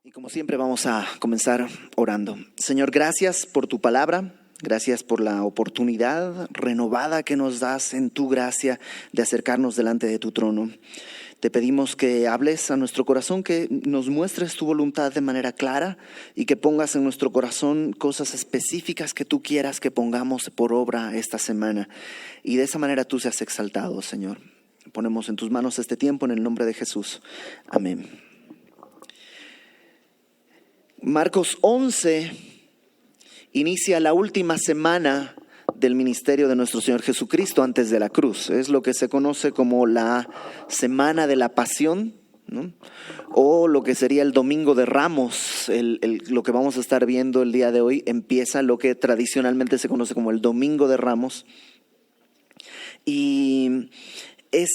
Y como siempre vamos a comenzar orando. Señor, gracias por tu palabra, gracias por la oportunidad renovada que nos das en tu gracia de acercarnos delante de tu trono. Te pedimos que hables a nuestro corazón, que nos muestres tu voluntad de manera clara y que pongas en nuestro corazón cosas específicas que tú quieras que pongamos por obra esta semana. Y de esa manera tú seas exaltado, Señor. Ponemos en tus manos este tiempo en el nombre de Jesús. Amén. Marcos 11 inicia la última semana del ministerio de nuestro Señor Jesucristo antes de la cruz. Es lo que se conoce como la Semana de la Pasión, ¿no? O lo que sería el Domingo de Ramos. Lo que vamos a estar viendo el día de hoy empieza lo que tradicionalmente se conoce como el Domingo de Ramos. Y es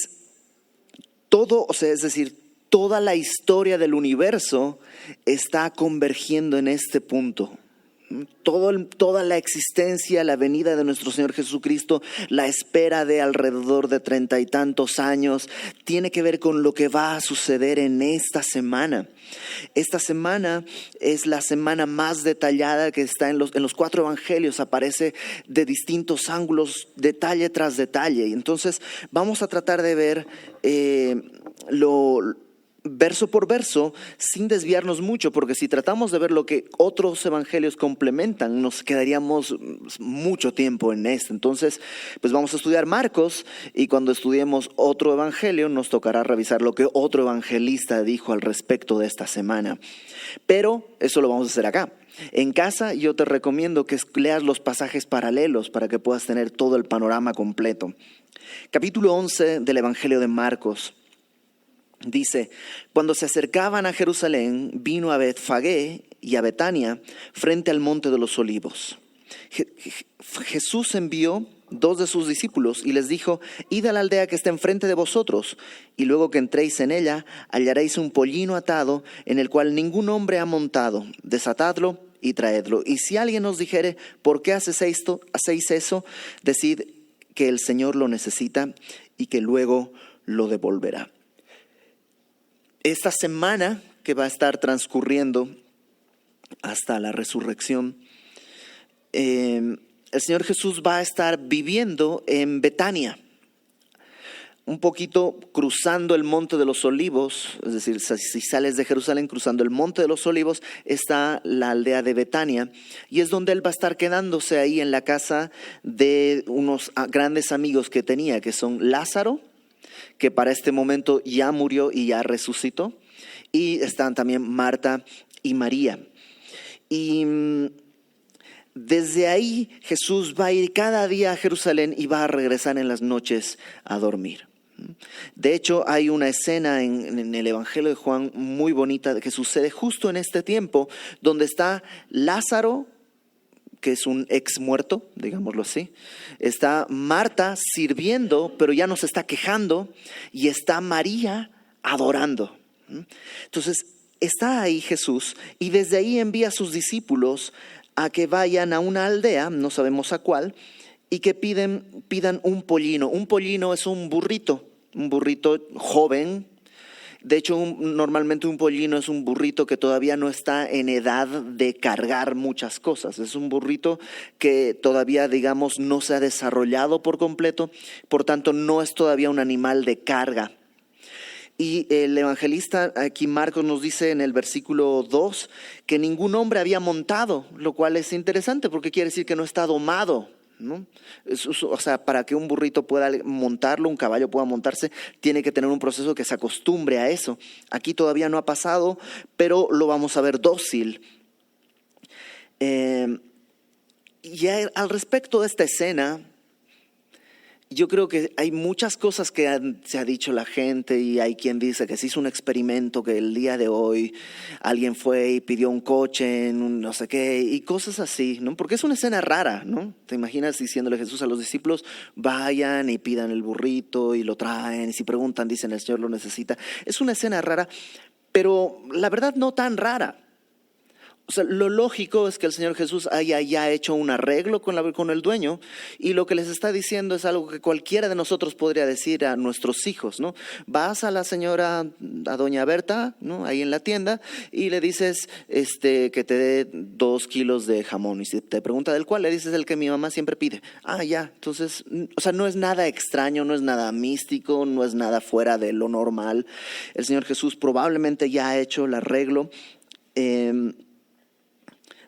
todo, es decir, toda la historia del universo está convergiendo en este punto. Toda la existencia, la venida de nuestro Señor Jesucristo, la espera de alrededor de 30 y tantos años, tiene que ver con lo que va a suceder en esta semana. Esta semana es la semana más detallada que está en los 4 evangelios, aparece de distintos ángulos, detalle tras detalle. Y entonces vamos a tratar de ver verso por verso, sin desviarnos mucho, porque si tratamos de ver lo que otros evangelios complementan, nos quedaríamos mucho tiempo en esto. Entonces, pues vamos a estudiar Marcos, y cuando estudiemos otro evangelio, nos tocará revisar lo que otro evangelista dijo al respecto de esta semana. Pero eso lo vamos a hacer acá. En casa yo te recomiendo que leas los pasajes paralelos para que puedas tener todo el panorama completo. Capítulo 11 del Evangelio de Marcos. Dice: cuando se acercaban a Jerusalén, vino a Betfagé y a Betania, frente al monte de los olivos. Jesús envió 2 de sus discípulos y les dijo: id a la aldea que está enfrente de vosotros, y luego que entréis en ella, hallaréis un pollino atado, en el cual ningún hombre ha montado. Desatadlo y traedlo. Y si alguien os dijere: ¿por qué hacéis eso? Decid que el Señor lo necesita y que luego lo devolverá. Esta semana que va a estar transcurriendo hasta la resurrección, el Señor Jesús va a estar viviendo en Betania, un poquito cruzando el monte de los olivos. Es decir, si sales de Jerusalén cruzando el monte de los olivos, está la aldea de Betania, y es donde él va a estar quedándose ahí en la casa de unos grandes amigos que tenía, que son Lázaro, que para este momento ya murió y ya resucitó, y están también Marta y María. Y desde ahí Jesús va a ir cada día a Jerusalén y va a regresar en las noches a dormir. De hecho, hay una escena en el Evangelio de Juan muy bonita que sucede justo en este tiempo, donde está Lázaro, que es un ex muerto, digámoslo así. Está Marta sirviendo, pero ya no se está quejando. Y está María adorando. Entonces, está ahí Jesús, y desde ahí envía a sus discípulos a que vayan a una aldea, no sabemos a cuál, y que pidan un pollino. Un pollino es un burrito joven. De hecho, normalmente un pollino es un burrito que todavía no está en edad de cargar muchas cosas. Es un burrito que todavía, digamos, no se ha desarrollado por completo. Por tanto, no es todavía un animal de carga. Y el evangelista aquí, Marcos, nos dice en el versículo 2 que ningún hombre había montado, lo cual es interesante porque quiere decir que no está domado, ¿no? Para que un burrito pueda montarlo, un caballo pueda montarse, tiene que tener un proceso que se acostumbre a eso. Aquí todavía no ha pasado, pero lo vamos a ver dócil. Y al respecto de esta escena, yo creo que hay muchas cosas que se ha dicho la gente, y hay quien dice que se hizo un experimento, que el día de hoy alguien fue y pidió un coche en un no sé qué, y cosas así, ¿no? Porque es una escena rara, ¿no? Te imaginas diciéndole Jesús a los discípulos: vayan y pidan el burrito y lo traen, y si preguntan dicen el Señor lo necesita. Es una escena rara, pero la verdad no tan rara. O sea, lo lógico es que el Señor Jesús haya ya hecho un arreglo con el dueño, y lo que les está diciendo es algo que cualquiera de nosotros podría decir a nuestros hijos, ¿no? Vas a la señora, a doña Berta, ¿no? Ahí en la tienda, y le dices que te dé 2 kilos de jamón. Y si te pregunta del cuál, le dices el que mi mamá siempre pide. Ah, ya. Entonces, o sea, no es nada extraño, no es nada místico, no es nada fuera de lo normal. El Señor Jesús probablemente ya ha hecho el arreglo.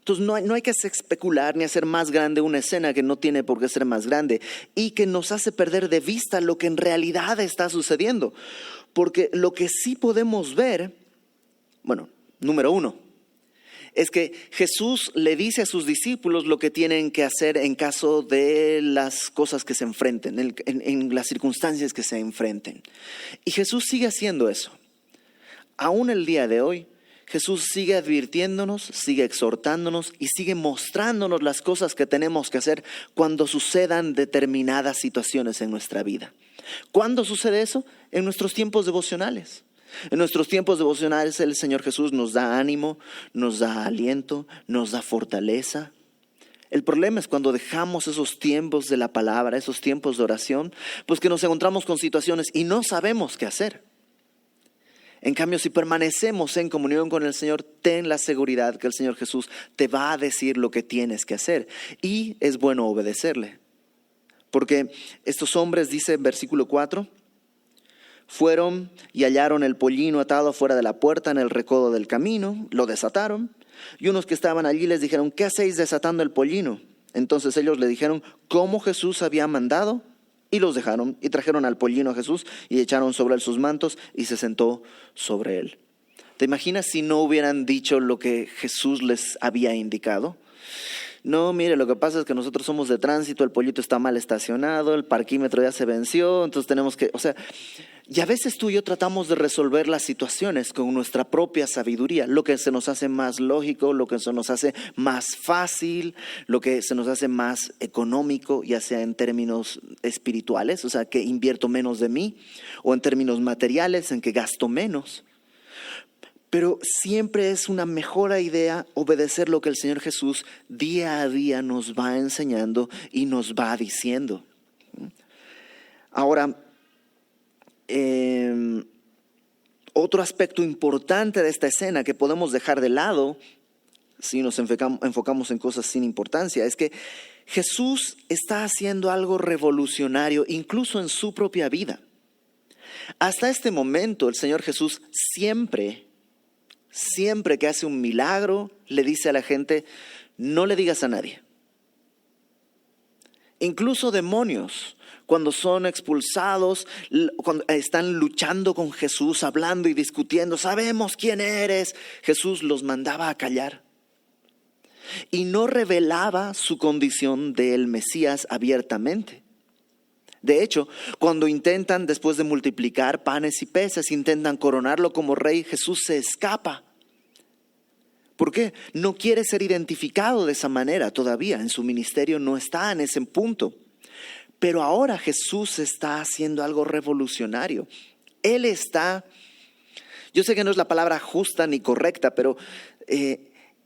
Entonces no hay que especular ni hacer más grande una escena que no tiene por qué ser más grande, y que nos hace perder de vista lo que en realidad está sucediendo. Porque lo que sí podemos ver, bueno, número 1, es que Jesús le dice a sus discípulos lo que tienen que hacer en caso de las cosas que se enfrenten, en las circunstancias que se enfrenten. Y Jesús sigue haciendo eso. Aún el día de hoy, Jesús sigue advirtiéndonos, sigue exhortándonos y sigue mostrándonos las cosas que tenemos que hacer cuando sucedan determinadas situaciones en nuestra vida. ¿Cuándo sucede eso? En nuestros tiempos devocionales. En nuestros tiempos devocionales el Señor Jesús nos da ánimo, nos da aliento, nos da fortaleza. El problema es cuando dejamos esos tiempos de la palabra, esos tiempos de oración, pues que nos encontramos con situaciones y no sabemos qué hacer. En cambio, si permanecemos en comunión con el Señor, ten la seguridad que el Señor Jesús te va a decir lo que tienes que hacer. Y es bueno obedecerle. Porque estos hombres, dice en versículo 4, fueron y hallaron el pollino atado fuera de la puerta en el recodo del camino, lo desataron. Y unos que estaban allí les dijeron, ¿qué hacéis desatando el pollino? Entonces ellos le dijeron, ¿cómo Jesús había mandado? Y los dejaron y trajeron al pollino a Jesús y echaron sobre él sus mantos y se sentó sobre él. ¿Te imaginas si no hubieran dicho lo que Jesús les había indicado? No, mire, lo que pasa es que nosotros somos de tránsito, el pollito está mal estacionado, el parquímetro ya se venció, entonces tenemos que, y a veces tú y yo tratamos de resolver las situaciones con nuestra propia sabiduría, lo que se nos hace más lógico, lo que se nos hace más fácil, lo que se nos hace más económico, ya sea en términos espirituales, o sea, que invierto menos de mí, o en términos materiales, en que gasto menos. Pero siempre es una mejor idea obedecer lo que el Señor Jesús día a día nos va enseñando y nos va diciendo. Ahora, otro aspecto importante de esta escena que podemos dejar de lado si nos enfocamos en cosas sin importancia es que Jesús está haciendo algo revolucionario incluso en su propia vida. Hasta este momento el Señor Jesús siempre que hace un milagro, le dice a la gente, no le digas a nadie. Incluso demonios, cuando son expulsados, cuando están luchando con Jesús, hablando y discutiendo, sabemos quién eres, Jesús los mandaba a callar. Y no revelaba su condición de el Mesías abiertamente. De hecho, cuando intentan, después de multiplicar panes y peces, intentan coronarlo como rey, Jesús se escapa. ¿Por qué? No quiere ser identificado de esa manera todavía. En su ministerio no está en ese punto. Pero ahora Jesús está haciendo algo revolucionario. Él está, yo sé que no es la palabra justa ni correcta, pero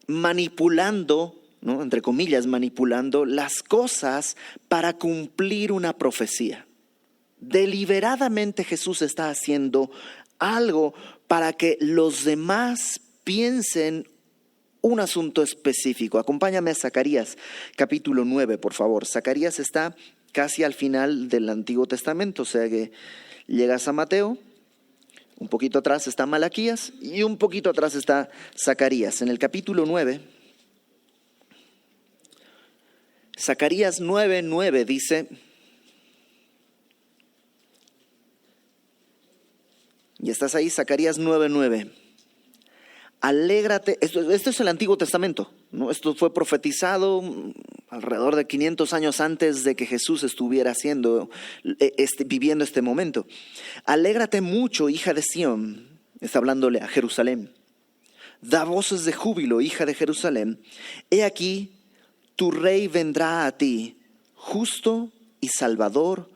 manipulando, ¿no? Entre comillas, manipulando las cosas para cumplir una profecía. Deliberadamente Jesús está haciendo algo para que los demás piensen un asunto específico. Acompáñame a Zacarías, capítulo 9, por favor. Zacarías está casi al final del Antiguo Testamento, o sea que llegas a Mateo, un poquito atrás está Malaquías y un poquito atrás está Zacarías. En el capítulo 9, Zacarías 9:9 dice, y estás ahí, Zacarías 9:9. Alégrate, esto es el Antiguo Testamento, ¿no? Esto fue profetizado alrededor de 500 años antes de que Jesús estuviera viviendo este momento. Alégrate mucho, hija de Sión, está hablándole a Jerusalén. Da voces de júbilo, hija de Jerusalén. He aquí, tu rey vendrá a ti, justo y salvador,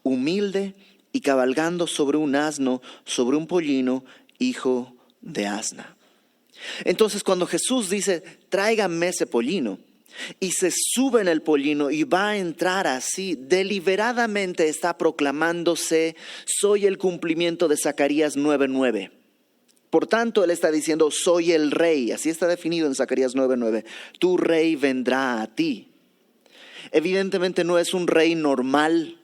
humilde y cabalgando sobre un asno, sobre un pollino, hijo de asna. Entonces cuando Jesús dice, tráigame ese pollino, y se sube en el pollino y va a entrar así, deliberadamente está proclamándose, soy el cumplimiento de Zacarías 9:9. Por tanto, él está diciendo, soy el rey. Así está definido en Zacarías 9:9. Tu rey vendrá a ti. Evidentemente no es un rey normal,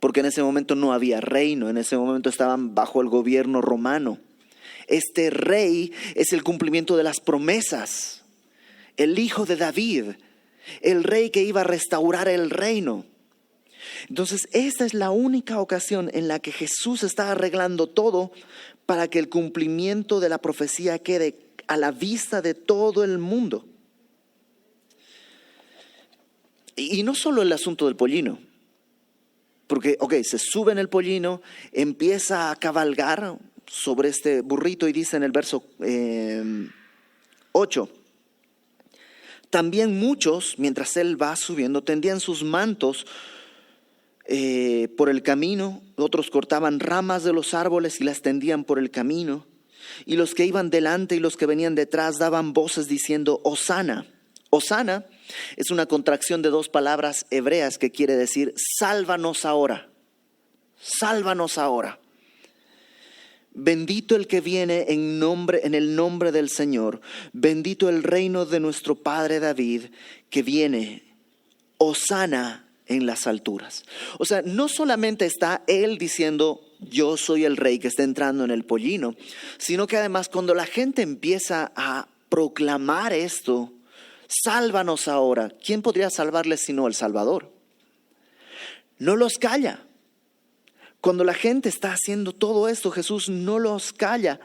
porque en ese momento no había reino. En ese momento estaban bajo el gobierno romano. Este rey es el cumplimiento de las promesas. El hijo de David, el rey que iba a restaurar el reino. Entonces, esta es la única ocasión en la que Jesús está arreglando todo para que el cumplimiento de la profecía quede a la vista de todo el mundo. Y no solo el asunto del pollino, porque, se sube en el pollino, empieza a cabalgar sobre este burrito y dice en el verso 8, también muchos, mientras él va subiendo, tendían sus mantos por el camino, otros cortaban ramas de los árboles y las tendían por el camino, y los que iban delante y los que venían detrás daban voces diciendo, Hosana. Hosana es una contracción de dos palabras hebreas que quiere decir, sálvanos ahora, sálvanos ahora. Bendito el que viene en el nombre del Señor, bendito el reino de nuestro Padre David, que viene, Hosana en las alturas. O sea, no solamente está él diciendo, yo soy el rey que está entrando en el pollino, sino que además cuando la gente empieza a proclamar esto, sálvanos ahora. ¿Quién podría salvarles sino el Salvador? No los calla. Cuando la gente está haciendo todo esto, Jesús no los calla.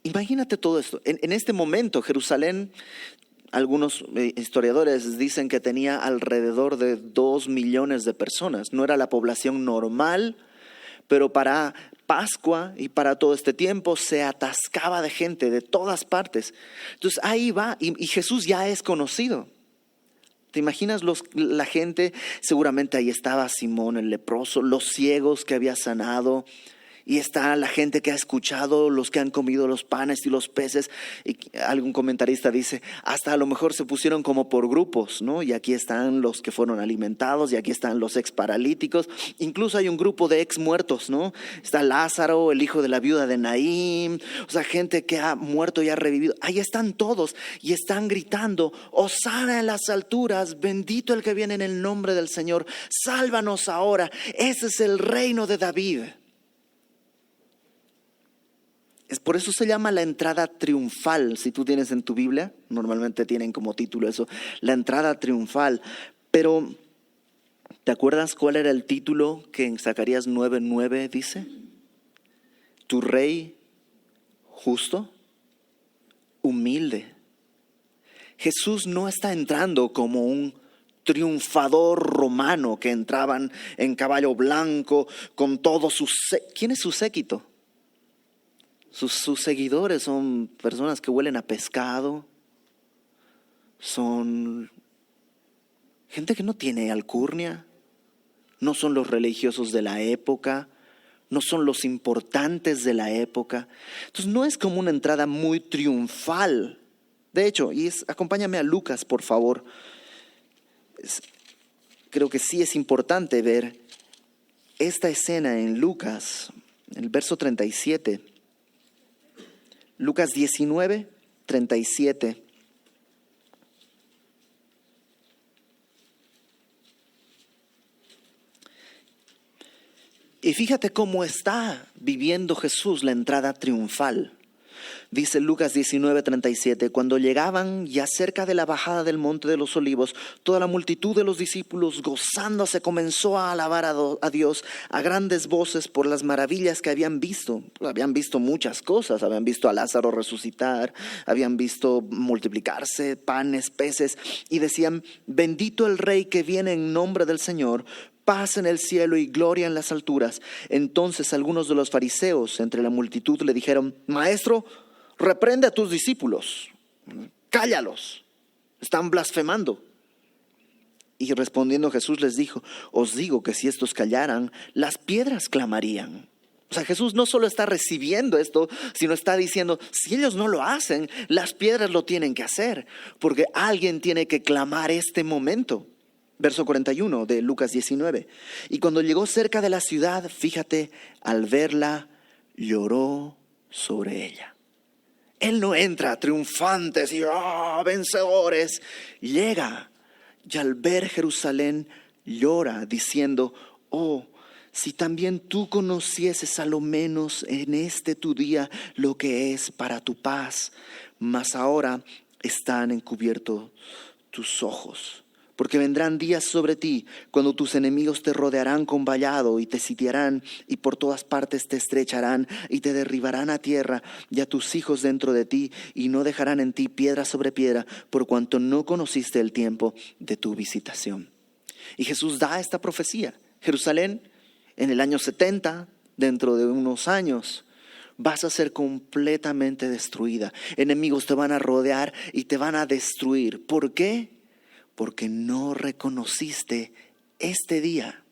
Imagínate todo esto. En este momento, Jerusalén, algunos historiadores dicen que tenía alrededor de 2 millones de personas. No era la población normal, pero para Pascua y para todo este tiempo se atascaba de gente de todas partes. Entonces ahí va y Jesús ya es conocido. ¿Te imaginas la gente? Seguramente ahí estaba Simón el leproso, los ciegos que había sanado. Y está la gente que ha escuchado, los que han comido los panes y los peces. Y algún comentarista dice, hasta a lo mejor se pusieron como por grupos, ¿no? Y aquí están los que fueron alimentados, y aquí están los ex paralíticos. Incluso hay un grupo de ex muertos, ¿no? Está Lázaro, el hijo de la viuda de Naín. O sea, gente que ha muerto y ha revivido. Ahí están todos y están gritando, Hosana en las alturas, bendito el que viene en el nombre del Señor. Sálvanos ahora, ese es el reino de David. Por eso se llama la entrada triunfal. Si tú tienes en tu Biblia, normalmente tienen como título eso, la entrada triunfal. Pero, ¿te acuerdas cuál era el título que en Zacarías 9:9 dice? Tu rey justo, humilde. Jesús no está entrando como un triunfador romano que entraban en caballo blanco con todos sus... ¿Quién es su séquito? Sus seguidores son personas que huelen a pescado, son gente que no tiene alcurnia, no son los religiosos de la época, no son los importantes de la época. Entonces no es como una entrada muy triunfal. De hecho, acompáñame a Lucas, por favor. Creo que sí es importante ver esta escena en Lucas, el verso 37. Lucas 19:37. Y fíjate cómo está viviendo Jesús la entrada triunfal. Dice Lucas 19:37, cuando llegaban ya cerca de la bajada del monte de los olivos, toda la multitud de los discípulos gozándose comenzó a alabar a Dios a grandes voces por las maravillas que habían visto. Habían visto muchas cosas, habían visto a Lázaro resucitar, habían visto multiplicarse panes, peces, y decían, bendito el Rey que viene en nombre del Señor, paz en el cielo y gloria en las alturas. Entonces algunos de los fariseos entre la multitud le dijeron, Maestro, reprende a tus discípulos, cállalos, están blasfemando. Y respondiendo Jesús les dijo, os digo que si estos callaran, las piedras clamarían. O sea, Jesús no solo está recibiendo esto, sino está diciendo, si ellos no lo hacen, las piedras lo tienen que hacer, porque alguien tiene que clamar este momento. Verso 41 de Lucas 19. Y cuando llegó cerca de la ciudad, fíjate, al verla, lloró sobre ella. Él no entra triunfantes y vencedores. Llega y al ver Jerusalén llora diciendo, oh, si también tú conocieses a lo menos en este tu día lo que es para tu paz, mas ahora están encubiertos tus ojos. Porque vendrán días sobre ti cuando tus enemigos te rodearán con vallado y te sitiarán y por todas partes te estrecharán y te derribarán a tierra y a tus hijos dentro de ti y no dejarán en ti piedra sobre piedra por cuanto no conociste el tiempo de tu visitación. Y Jesús da esta profecía. Jerusalén, en el año 70, dentro de unos años, vas a ser completamente destruida. Enemigos te van a rodear y te van a destruir. ¿Por qué? Porque no reconociste este día,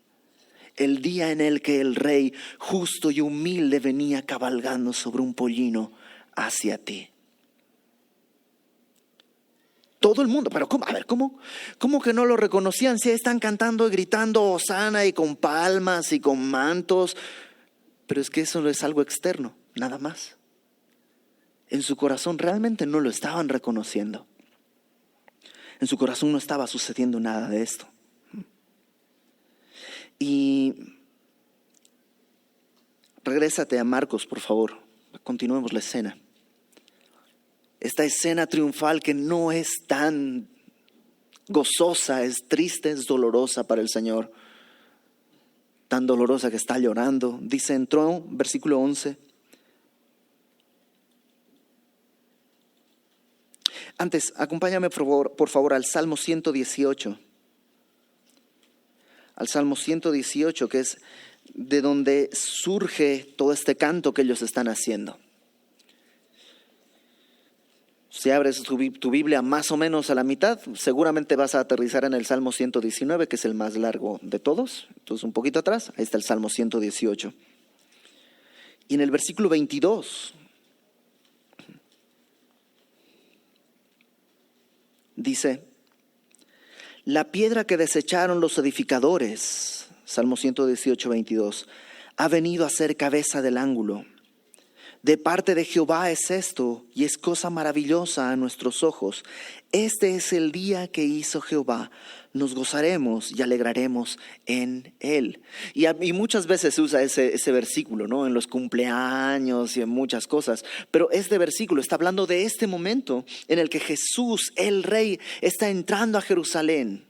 el día en el que el rey justo y humilde venía cabalgando sobre un pollino hacia ti. Todo el mundo, pero ¿cómo? A ver, ¿cómo que no lo reconocían? Si están cantando y gritando hosana y con palmas y con mantos, pero es que eso no es algo externo, nada más. En su corazón realmente no lo estaban reconociendo. En su corazón no estaba sucediendo nada de esto. Y regrésate a Marcos, por favor. Continuemos la escena. Esta escena triunfal que no es tan gozosa, es triste, es dolorosa para el Señor. Tan dolorosa que está llorando. Dice, entró, versículo 11. Antes, acompáñame por favor al Salmo 118. Al Salmo 118, que es de donde surge todo este canto que ellos están haciendo. Si abres tu Biblia más o menos a la mitad, seguramente vas a aterrizar en el Salmo 119, que es el más largo de todos. Entonces un poquito atrás, ahí está el Salmo 118. Y en el versículo 22... dice, la piedra que desecharon los edificadores, Salmo 118, 22, ha venido a ser cabeza del ángulo. De parte de Jehová es esto, y es cosa maravillosa a nuestros ojos. Este es el día que hizo Jehová. Nos gozaremos y alegraremos en él. Y muchas veces se usa ese versículo, ¿no? En los cumpleaños y en muchas cosas. Pero este versículo está hablando de este momento en el que Jesús, el Rey, está entrando a Jerusalén.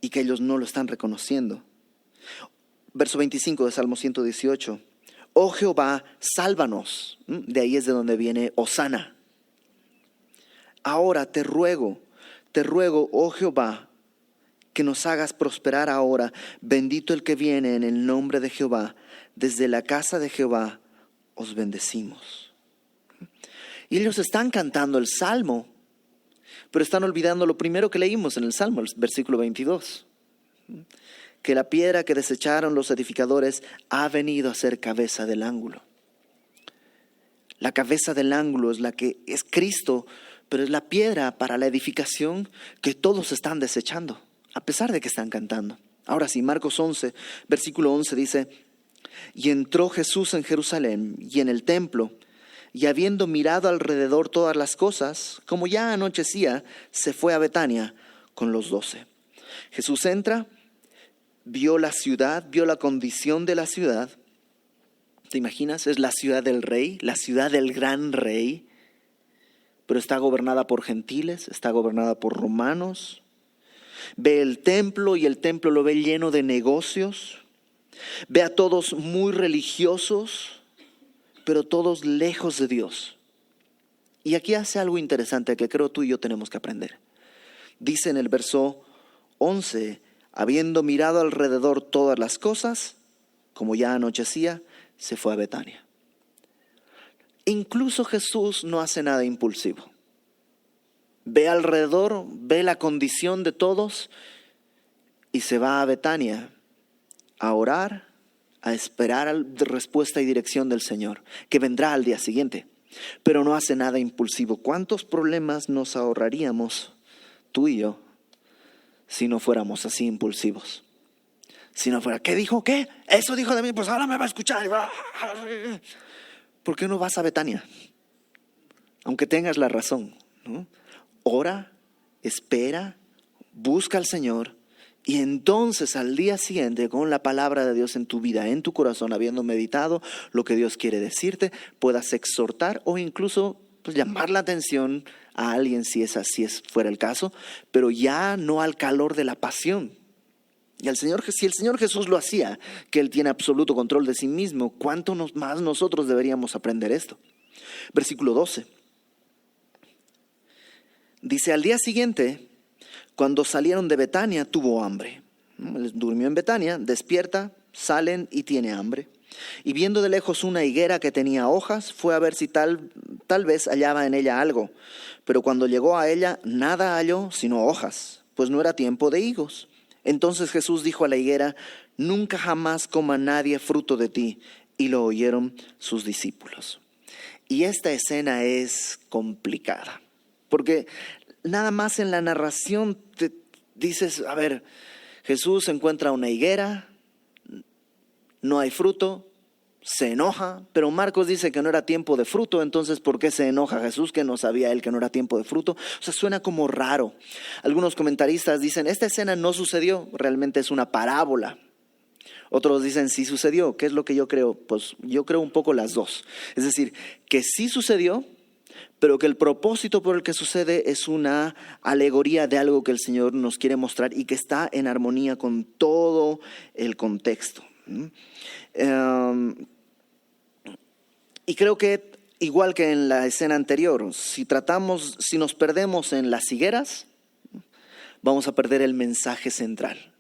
Y que ellos no lo están reconociendo. Verso 25 de Salmo 118. Oh Jehová, sálvanos. De ahí es de donde viene hosana. Ahora te ruego, oh Jehová, que nos hagas prosperar ahora. Bendito el que viene en el nombre de Jehová. Desde la casa de Jehová os bendecimos. Y ellos están cantando el Salmo, pero están olvidando lo primero que leímos en el Salmo, el versículo 22. Que la piedra que desecharon los edificadores ha venido a ser cabeza del ángulo. La cabeza del ángulo es la que es Cristo, pero es la piedra para la edificación que todos están desechando, a pesar de que están cantando. Ahora sí, Marcos 11, versículo 11 dice, y entró Jesús en Jerusalén y en el templo, y habiendo mirado alrededor todas las cosas, como ya anochecía, se fue a Betania con los 12. Jesús entra, vio la ciudad, vio la condición de la ciudad. ¿Te imaginas? Es la ciudad del rey, la ciudad del gran rey, pero está gobernada por gentiles, está gobernada por romanos. Ve el templo y el templo lo ve lleno de negocios. Ve a todos muy religiosos, pero todos lejos de Dios. Y aquí hace algo interesante que creo tú y yo tenemos que aprender. Dice en el verso 11, habiendo mirado alrededor todas las cosas, como ya anochecía, se fue a Betania. Incluso Jesús no hace nada impulsivo. Ve alrededor, ve la condición de todos y se va a Betania a orar, a esperar respuesta y dirección del Señor, que vendrá al día siguiente, pero no hace nada impulsivo. ¿Cuántos problemas nos ahorraríamos tú y yo si no fuéramos así impulsivos? Si no fuera, ¿qué dijo? ¿Qué? Eso dijo de mí, pues ahora me va a escuchar. ¿Por qué no vas a Betania? Aunque tengas la razón, ¿no? Ora, espera, busca al Señor, y entonces al día siguiente, con la palabra de Dios en tu vida, en tu corazón, habiendo meditado lo que Dios quiere decirte, puedas exhortar o incluso pues, llamar la atención a alguien si fuera el caso, pero ya no al calor de la pasión. Y si el Señor Jesús lo hacía, que Él tiene absoluto control de sí mismo, ¿cuánto más nosotros deberíamos aprender esto? Versículo 12. Dice, al día siguiente, cuando salieron de Betania, tuvo hambre. Él durmió en Betania, despierta, salen y tiene hambre. Y viendo de lejos una higuera que tenía hojas, fue a ver si tal vez hallaba en ella algo. Pero cuando llegó a ella, nada halló sino hojas, pues no era tiempo de higos. Entonces Jesús dijo a la higuera, nunca jamás coma nadie fruto de ti. Y lo oyeron sus discípulos. Y esta escena es complicada, porque nada más en la narración te dices, a ver, Jesús encuentra una higuera, no hay fruto, se enoja, pero Marcos dice que no era tiempo de fruto, entonces ¿por qué se enoja Jesús que no sabía él que no era tiempo de fruto? O sea, suena como raro. Algunos comentaristas dicen, esta escena no sucedió, realmente es una parábola. Otros dicen, sí sucedió. ¿Qué es lo que yo creo? Pues yo creo un poco las dos. Es decir, que sí sucedió, pero que el propósito por el que sucede es una alegoría de algo que el Señor nos quiere mostrar y que está en armonía con todo el contexto. Y creo que igual que en la escena anterior, si nos perdemos en las higueras, vamos a perder el mensaje central.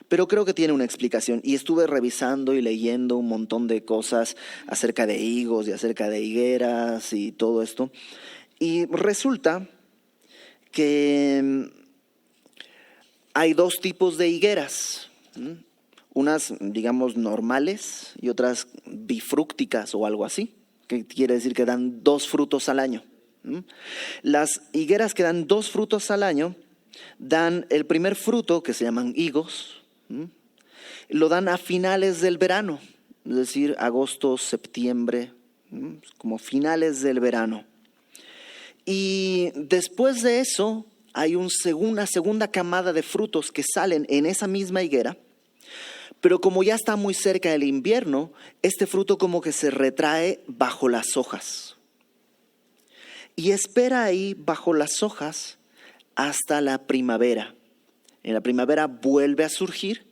Pero creo que tiene una explicación y estuve revisando y leyendo un montón de cosas acerca de higos y acerca de higueras y todo esto. Y resulta que hay dos tipos de higueras, unas digamos normales y otras bifrúcticas o algo así, que quiere decir que dan 2 frutos al año. Las higueras que dan 2 frutos al año dan el primer fruto, que se llaman higos, lo dan a finales del verano, es decir, agosto, septiembre, como finales del verano. Y después de eso hay una segunda camada de frutos que salen en esa misma higuera, pero como ya está muy cerca del invierno, este fruto como que se retrae bajo las hojas. Y espera ahí bajo las hojas hasta la primavera. En la primavera vuelve a surgir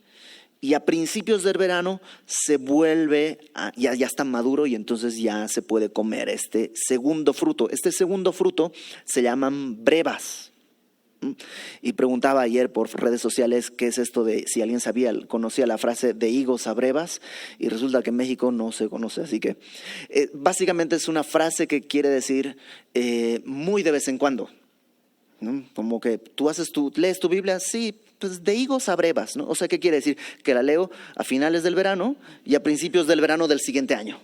y a principios del verano se vuelve, ya está maduro y entonces ya se puede comer este segundo fruto. Este segundo fruto se llaman brevas. Y preguntaba ayer por redes sociales qué es esto de si alguien conocía la frase de higos a brevas, y resulta que en México no se conoce, así que básicamente es una frase que quiere decir muy de vez en cuando, ¿no? Como que lees tu Biblia, sí, pues de higos a brevas, ¿no? O sea, ¿qué quiere decir? Que la leo a finales del verano y a principios del verano del siguiente año,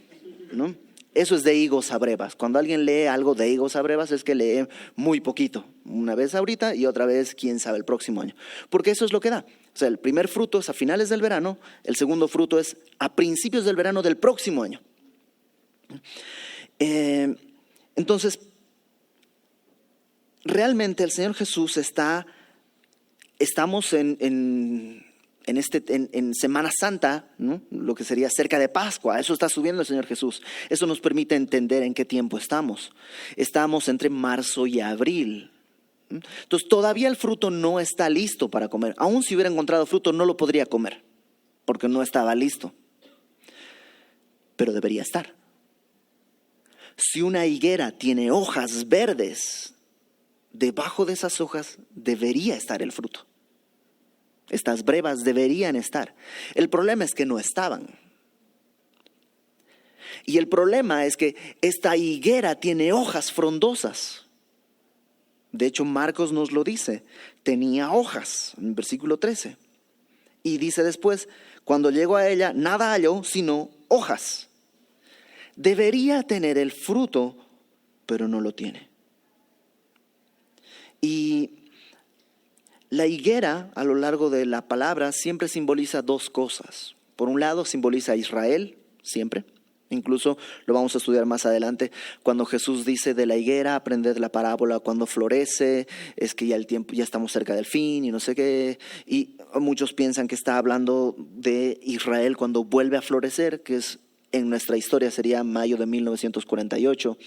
¿no? Eso es de higos a brevas. Cuando alguien lee algo de higos a brevas es que lee muy poquito. Una vez ahorita y otra vez, quién sabe, el próximo año. Porque eso es lo que da. O sea, el primer fruto es a finales del verano, el segundo fruto es a principios del verano del próximo año. Entonces, realmente el Señor Jesús estamos en Semana Santa, ¿no? Lo que sería cerca de Pascua. Eso está subiendo el Señor Jesús. Eso nos permite entender en qué tiempo estamos. Estamos entre marzo y abril. Entonces todavía el fruto no está listo para comer. Aún si hubiera encontrado fruto no lo podría comer porque no estaba listo. Pero debería estar. Si una higuera tiene hojas verdes, debajo de esas hojas debería estar el fruto. Estas brevas deberían estar. El problema es que no estaban. Y el problema es que esta higuera tiene hojas frondosas. De hecho, Marcos nos lo dice. Tenía hojas, en versículo 13. Y dice después, Cuando llegó a ella, nada halló sino hojas. Debería tener el fruto, pero no lo tiene. Y la higuera, a lo largo de la palabra, siempre simboliza dos cosas. Por un lado, simboliza a Israel, siempre. Incluso lo vamos a estudiar más adelante. Cuando Jesús dice de la higuera, aprended la parábola, cuando florece, es que ya el tiempo, ya estamos cerca del fin y no sé qué. Y muchos piensan que está hablando de Israel cuando vuelve a florecer, que es en nuestra historia sería mayo de 1948.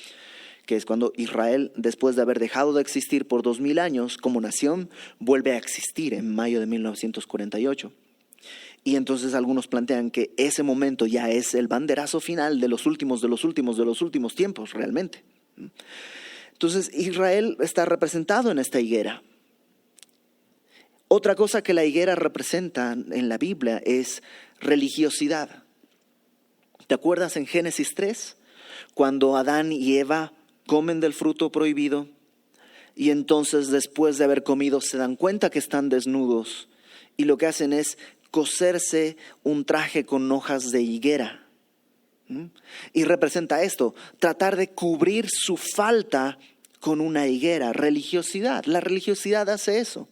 Que es cuando Israel, después de haber dejado de existir por 2000 años como nación, vuelve a existir en mayo de 1948. Y entonces algunos plantean que ese momento ya es el banderazo final de los últimos tiempos realmente. Entonces Israel está representado en esta higuera. Otra cosa que la higuera representa en la Biblia es religiosidad. ¿Te acuerdas en Génesis 3? Cuando Adán y Eva comen del fruto prohibido y entonces después de haber comido se dan cuenta que están desnudos y lo que hacen es coserse un traje con hojas de higuera. Y representa esto, tratar de cubrir su falta con una higuera, religiosidad. La religiosidad hace eso.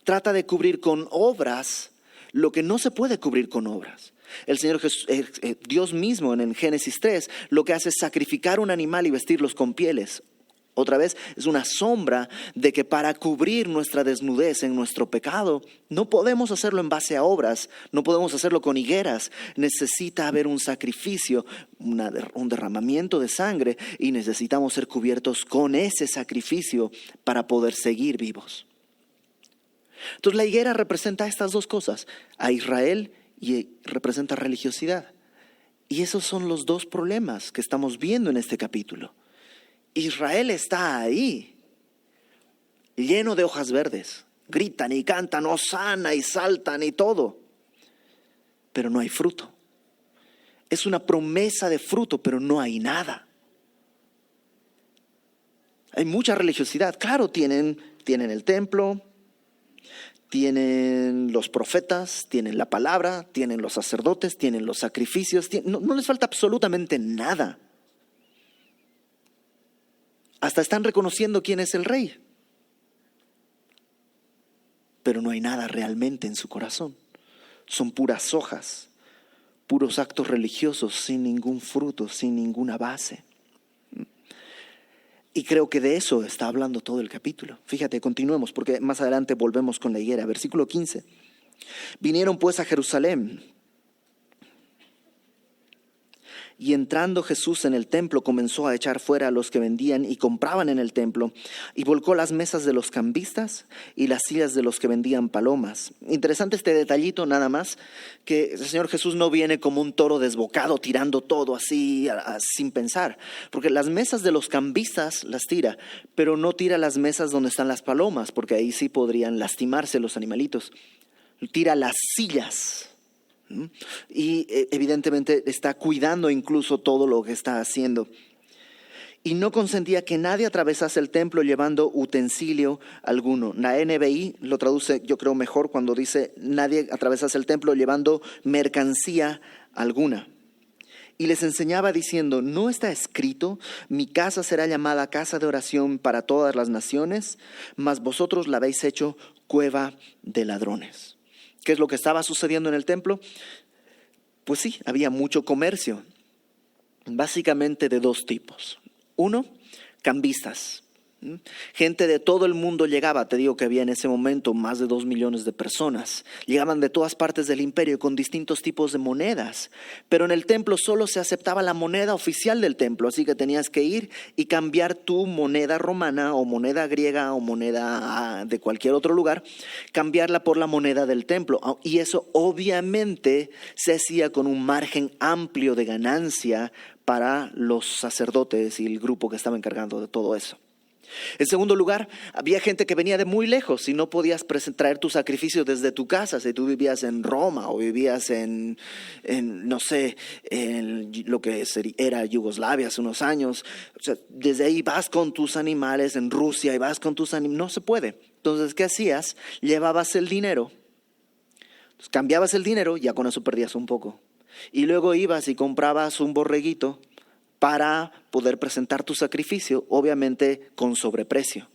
Trata de cubrir con obras lo que no se puede cubrir con obras. El Señor Jesús, Dios mismo en el Génesis 3 lo que hace es sacrificar un animal y vestirlos con pieles. Otra vez es una sombra de que para cubrir nuestra desnudez en nuestro pecado no podemos hacerlo en base a obras, no podemos hacerlo con higueras. Necesita haber un sacrificio, un derramamiento de sangre y necesitamos ser cubiertos con ese sacrificio para poder seguir vivos. Entonces la higuera representa estas dos cosas, a Israel y representa religiosidad. Y esos son los dos problemas que estamos viendo en este capítulo. Israel está ahí, lleno de hojas verdes. Gritan y cantan, hosana y saltan y todo. Pero no hay fruto. Es una promesa de fruto, pero no hay nada. Hay mucha religiosidad. Claro, tienen el templo, tienen los profetas, tienen la palabra, tienen los sacerdotes, tienen los sacrificios. No les falta absolutamente nada. Hasta están reconociendo quién es el rey. Pero no hay nada realmente en su corazón. Son puras hojas, puros actos religiosos sin ningún fruto, sin ninguna base. Y creo que de eso está hablando todo el capítulo. Fíjate, continuemos porque más adelante volvemos con la higuera. Versículo 15. Vinieron pues a Jerusalén. Y entrando Jesús en el templo comenzó a echar fuera a los que vendían y compraban en el templo y volcó las mesas de los cambistas y las sillas de los que vendían palomas. Interesante este detallito nada más, que el Señor Jesús no viene como un toro desbocado tirando todo así sin pensar, porque las mesas de los cambistas las tira, pero no tira las mesas donde están las palomas, porque ahí sí podrían lastimarse los animalitos. Tira las sillas. Y evidentemente está cuidando incluso todo lo que está haciendo. Y no consentía que nadie atravesase el templo llevando utensilio alguno. La NBI lo traduce yo creo mejor cuando dice nadie atravesase el templo llevando mercancía alguna. Y les enseñaba diciendo, ¿no está escrito? Mi casa será llamada casa de oración para todas las naciones, mas vosotros la habéis hecho cueva de ladrones. ¿Qué es lo que estaba sucediendo en el templo? Pues sí, había mucho comercio, básicamente de dos tipos. Uno, cambistas. Gente de todo el mundo llegaba, te digo que había en ese momento más de 2 millones de personas. Llegaban de todas partes del imperio con distintos tipos de monedas. Pero en el templo solo se aceptaba la moneda oficial del templo, así que tenías que ir y cambiar tu moneda romana o moneda griega o moneda de cualquier otro lugar, cambiarla por la moneda del templo. Y eso obviamente se hacía con un margen amplio de ganancia para los sacerdotes y el grupo que estaba encargado de todo eso. En segundo lugar, había gente que venía de muy lejos y no podías traer tu sacrificio desde tu casa. Si tú vivías en Roma o vivías en no sé, en lo que era Yugoslavia hace unos años. O sea, desde ahí vas con tus animales en Rusia y vas con tus animales. No se puede. Entonces, ¿qué hacías? Llevabas el dinero, Cambiabas el dinero, ya con eso perdías un poco. Y luego ibas y comprabas un borreguito para poder presentar tu sacrificio, obviamente con sobreprecio.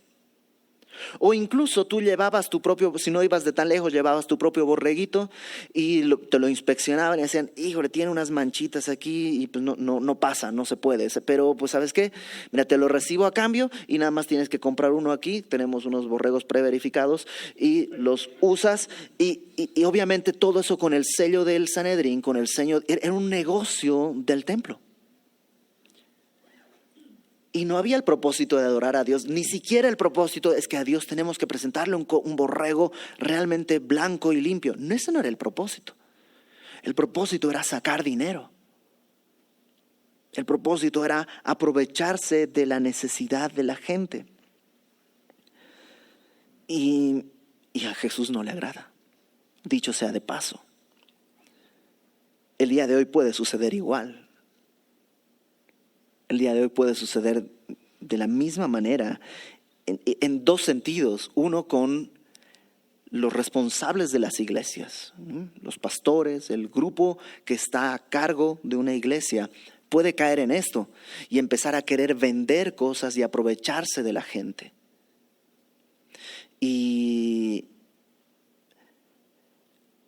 O incluso tú llevabas tu propio, si no ibas de tan lejos, llevabas tu propio borreguito y te lo inspeccionaban y decían, híjole, tiene unas manchitas aquí y pues no pasa, no se puede. Pero pues ¿sabes qué? Mira, te lo recibo a cambio y nada más tienes que comprar uno aquí. Tenemos unos borregos preverificados y los usas y obviamente todo eso con el sello del Sanedrín, con el sello, era un negocio del templo. Y no había el propósito de adorar a Dios, ni siquiera el propósito es que a Dios tenemos que presentarle un borrego realmente blanco y limpio. No, ese no era el propósito. El propósito era sacar dinero. El propósito era aprovecharse de la necesidad de la gente. Y a Jesús no le agrada. Dicho sea de paso. El día de hoy puede suceder igual. El día de hoy puede suceder de la misma manera en dos sentidos. Uno, con los responsables de las iglesias, los pastores, el grupo que está a cargo de una iglesia puede caer en esto y empezar a querer vender cosas y aprovecharse de la gente. Y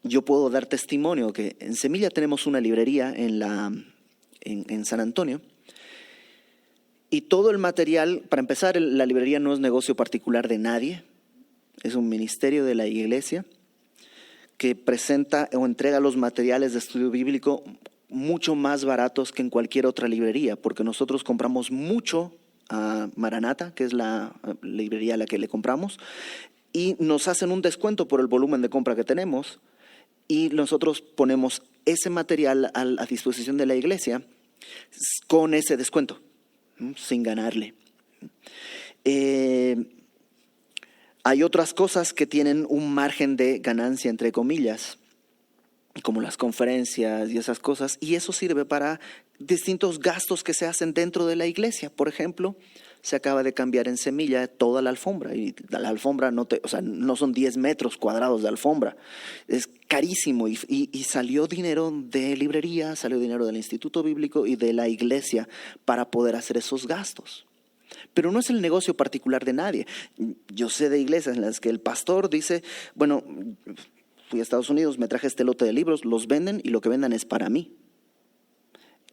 yo puedo dar testimonio que en Semilla tenemos una librería en San Antonio. Y todo el material, para empezar, la librería no es negocio particular de nadie, es un ministerio de la iglesia que presenta o entrega los materiales de estudio bíblico mucho más baratos que en cualquier otra librería, porque nosotros compramos mucho a Maranata, que es la librería a la que le compramos, y nos hacen un descuento por el volumen de compra que tenemos, y nosotros ponemos ese material a disposición de la iglesia con ese descuento, sin ganarle. Hay otras cosas que tienen un margen de ganancia, entre comillas, como las conferencias y esas cosas, y eso sirve para distintos gastos que se hacen dentro de la iglesia. Por ejemplo, se acaba de cambiar en Semilla toda la alfombra, y la alfombra no son 10 metros cuadrados de alfombra, es carísimo, y salió dinero de librería, salió dinero del Instituto Bíblico y de la iglesia para poder hacer esos gastos. Pero no es el negocio particular de nadie. Yo sé de iglesias en las que el pastor dice, bueno, fui a Estados Unidos, me traje este lote de libros, los venden y lo que vendan es para mí.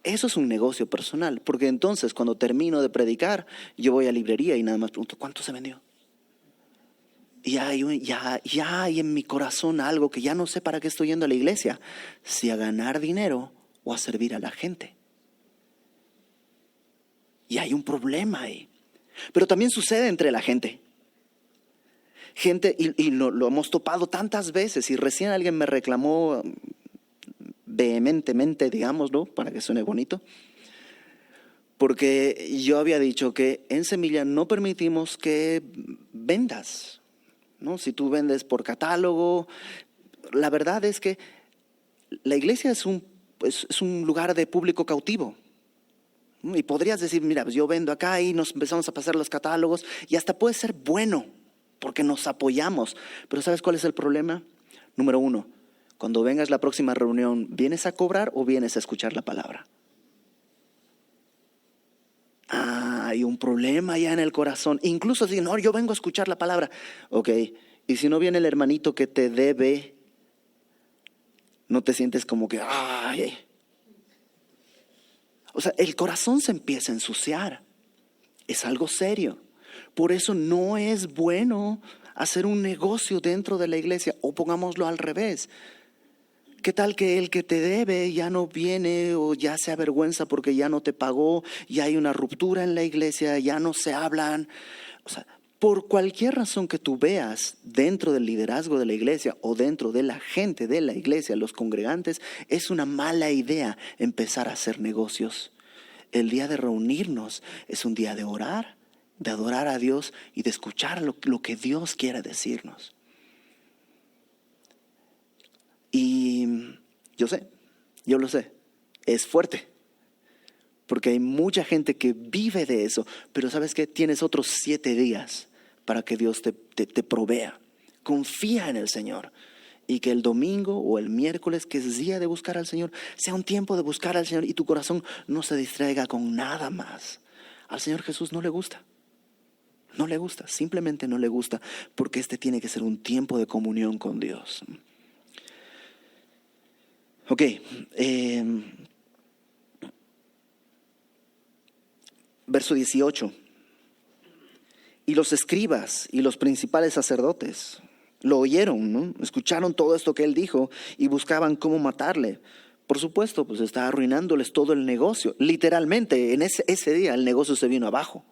Eso es un negocio personal, porque entonces cuando termino de predicar, yo voy a librería y nada más pregunto, ¿cuánto se vendió? Y ya hay en mi corazón algo que ya no sé para qué estoy yendo a la iglesia, si a ganar dinero o a servir a la gente. Y hay un problema ahí. Pero también sucede entre la gente. Gente, y lo hemos topado tantas veces, y recién alguien me reclamó vehementemente, digámoslo, para que suene bonito, porque yo había dicho que en Semilla no permitimos que vendas, ¿no? Si tú vendes por catálogo, la verdad es que la iglesia es un lugar de público cautivo. Y podrías decir, mira, pues yo vendo acá y nos empezamos a pasar los catálogos y hasta puede ser bueno porque nos apoyamos. Pero ¿sabes cuál es el problema? Número 1, cuando vengas la próxima reunión, ¿vienes a cobrar o vienes a escuchar la palabra? Hay un problema ya en el corazón. Incluso si no, yo vengo a escuchar la palabra. Ok, y si no viene el hermanito que te debe, ¿no te sientes como que, O sea, el corazón se empieza a ensuciar. Es algo serio. Por eso no es bueno hacer un negocio dentro de la iglesia. O pongámoslo al revés. ¿Qué tal que el que te debe ya no viene o ya se avergüenza porque ya no te pagó, ya hay una ruptura en la iglesia, ya no se hablan? O sea, por cualquier razón que tú veas dentro del liderazgo de la iglesia o dentro de la gente de la iglesia, los congregantes, es una mala idea empezar a hacer negocios. El día de reunirnos es un día de orar, de adorar a Dios y de escuchar lo que Dios quiere decirnos. Y yo lo sé, es fuerte, porque hay mucha gente que vive de eso, pero ¿sabes qué? Tienes otros 7 días para que Dios te provea. Confía en el Señor Y que el domingo o el miércoles, que es día de buscar al Señor, sea un tiempo de buscar al Señor y tu corazón no se distraiga con nada más. Al Señor Jesús no le gusta. No le gusta, simplemente no le gusta, porque este tiene que ser un tiempo de comunión con Dios. Ok. Verso 18. Y los escribas y los principales sacerdotes lo oyeron, ¿no? Escucharon todo esto que él dijo y buscaban cómo matarle. Por supuesto, pues está arruinándoles todo el negocio. Literalmente, en ese día el negocio se vino abajo.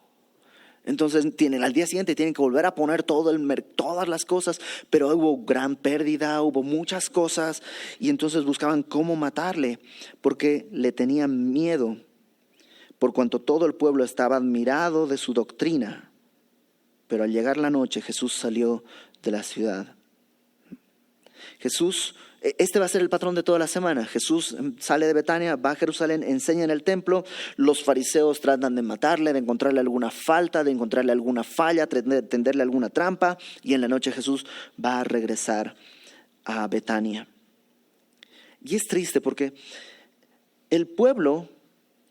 Entonces al día siguiente tienen que volver a poner todas las cosas, pero hubo gran pérdida, hubo muchas cosas, y entonces buscaban cómo matarle, porque le tenían miedo, por cuanto todo el pueblo estaba admirado de su doctrina. Pero al llegar la noche, Jesús salió de la ciudad. Este va a ser el patrón de toda la semana. Jesús sale de Betania, va a Jerusalén, enseña en el templo. Los fariseos tratan de matarle, de encontrarle alguna falta, de encontrarle alguna falla, de tenderle alguna trampa. Y en la noche Jesús va a regresar a Betania. Y es triste porque el pueblo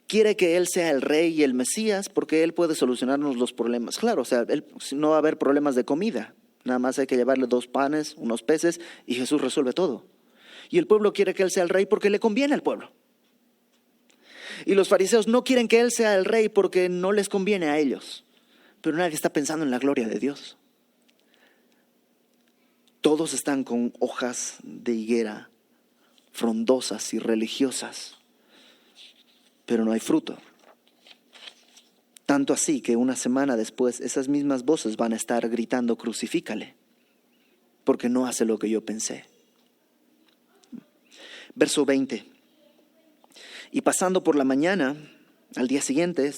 quiere que Él sea el rey y el Mesías porque Él puede solucionarnos los problemas. Claro, no va a haber problemas de comida. Nada más hay que llevarle 2 panes, unos peces y Jesús resuelve todo. Y el pueblo quiere que Él sea el rey porque le conviene al pueblo. Y los fariseos no quieren que Él sea el rey porque no les conviene a ellos. Pero nadie está pensando en la gloria de Dios. Todos están con hojas de higuera frondosas y religiosas, pero no hay fruto. Tanto así que una semana después esas mismas voces van a estar gritando: crucifícale, porque no hace lo que yo pensé. Verso 20. Y pasando por la mañana, al día siguiente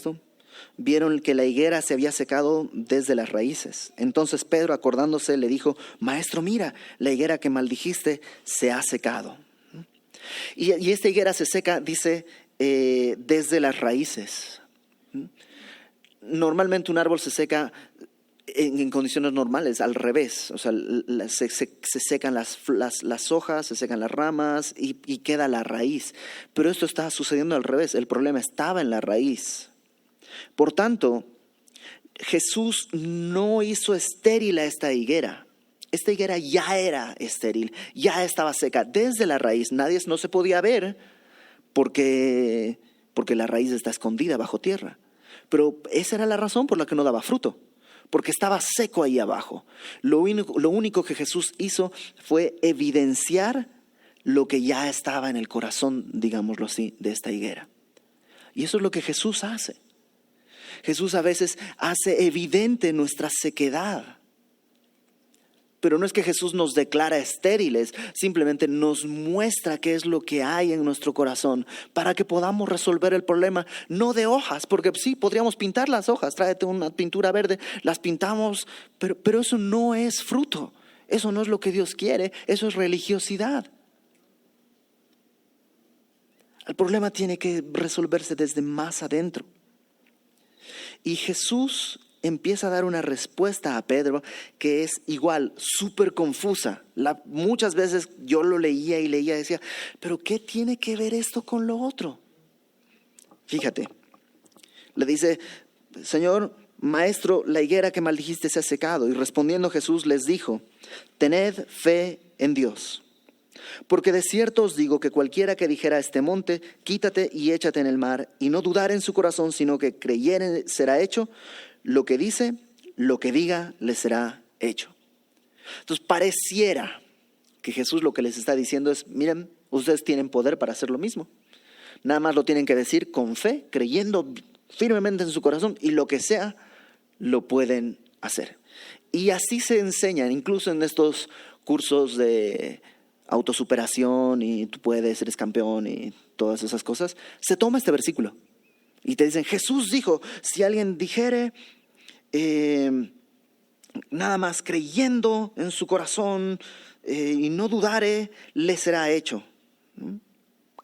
vieron que la higuera se había secado desde las raíces. Entonces Pedro, acordándose, le dijo: Maestro, mira, la higuera que maldijiste se ha secado. Y esta higuera se seca, dice, desde las raíces. Normalmente un árbol se seca en condiciones normales, al revés. O sea, se secan las hojas, se secan las ramas y queda la raíz. Pero esto está sucediendo al revés. El problema estaba en la raíz. Por tanto, Jesús no hizo estéril a esta higuera. Esta higuera ya era estéril, ya estaba seca desde la raíz. No se podía ver porque la raíz está escondida bajo tierra. Pero esa era la razón por la que no daba fruto, porque estaba seco ahí abajo. Lo único que Jesús hizo fue evidenciar lo que ya estaba en el corazón, digámoslo así, de esta higuera. Y eso es lo que Jesús hace. Jesús a veces hace evidente nuestra sequedad. Pero no es que Jesús nos declara estériles, simplemente nos muestra qué es lo que hay en nuestro corazón para que podamos resolver el problema, no de hojas, porque sí, podríamos pintar las hojas, tráete una pintura verde, las pintamos, pero eso no es fruto, eso no es lo que Dios quiere, eso es religiosidad. El problema tiene que resolverse desde más adentro. Y Jesús empieza a dar una respuesta a Pedro que es igual, súper confusa. Muchas veces yo lo leía y decía, ¿pero qué tiene que ver esto con lo otro? Fíjate, le dice: Señor, Maestro, la higuera que maldijiste se ha secado. Y respondiendo Jesús les dijo: tened fe en Dios. Porque de cierto os digo que cualquiera que dijera a este monte, quítate y échate en el mar, y no dudar en su corazón, sino que creyere será hecho, lo que dice, lo que diga, le será hecho. Entonces pareciera que Jesús lo que les está diciendo es: miren, ustedes tienen poder para hacer lo mismo. Nada más lo tienen que decir con fe, creyendo firmemente en su corazón, y lo que sea, lo pueden hacer. Y así se enseñan, incluso en estos cursos de autosuperación y tú puedes, eres campeón y todas esas cosas, se toma este versículo y te dicen: Jesús dijo, si alguien dijere nada más creyendo en su corazón y no dudare, le será hecho.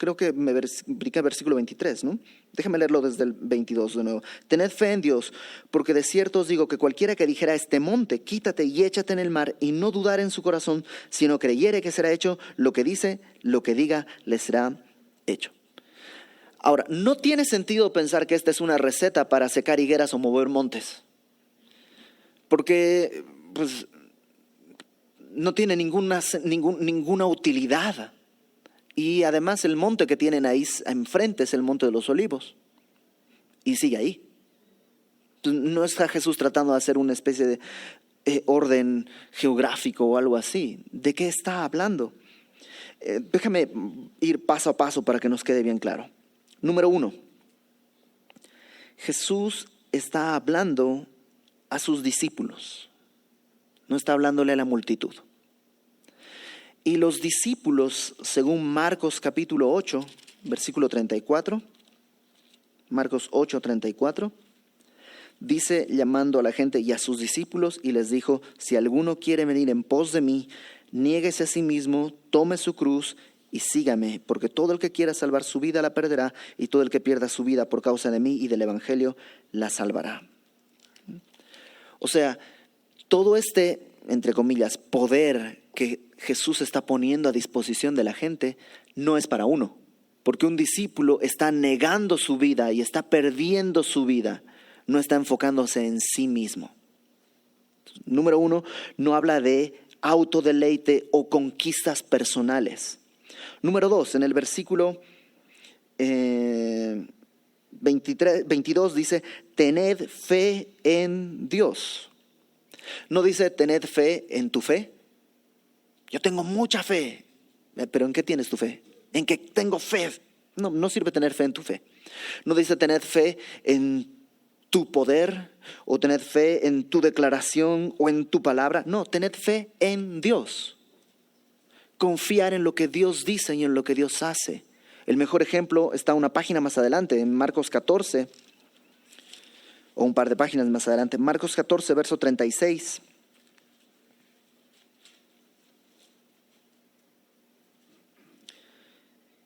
Creo que me brinqué el versículo 23, ¿no? Déjame leerlo desde el 22 de nuevo. Tened fe en Dios, porque de cierto os digo que cualquiera que dijera a este monte, quítate y échate en el mar, y no dudar en su corazón, sino creyere que será hecho lo que dice, lo que diga, le será hecho. Ahora, no tiene sentido pensar que esta es una receta para secar higueras o mover montes, porque pues, no tiene ninguna utilidad. Y además el monte que tienen ahí enfrente es el monte de los olivos. Y sigue ahí. No está Jesús tratando de hacer una especie de orden geográfico o algo así. ¿De qué está hablando? Déjame ir paso a paso para que nos quede bien claro. Número 1. Jesús está hablando a sus discípulos. No está hablándole a la multitud. Y los discípulos, según Marcos capítulo 8, versículo 34, Marcos 8, 34, dice llamando a la gente y a sus discípulos y les dijo, si alguno quiere venir en pos de mí, niéguese a sí mismo, tome su cruz y sígame, porque todo el que quiera salvar su vida la perderá y todo el que pierda su vida por causa de mí y del evangelio la salvará. O sea, todo entre comillas, poder que Jesús está poniendo a disposición de la gente no es para uno, porque un discípulo está negando su vida y está perdiendo su vida, no está enfocándose en sí mismo. Número 1, no habla de autodeleite o conquistas personales. Número 2, en el versículo 22 dice, tened fe en Dios. No dice tened fe en tu fe. Yo tengo mucha fe. ¿Pero en qué tienes tu fe? En que tengo fe. No sirve tener fe en tu fe. No dice tened fe en tu poder o tened fe en tu declaración o en tu palabra. No, tened fe en Dios. Confiar en lo que Dios dice y en lo que Dios hace. El mejor ejemplo está una página más adelante, en Marcos 14. O un par de páginas más adelante. Marcos 14, verso 36.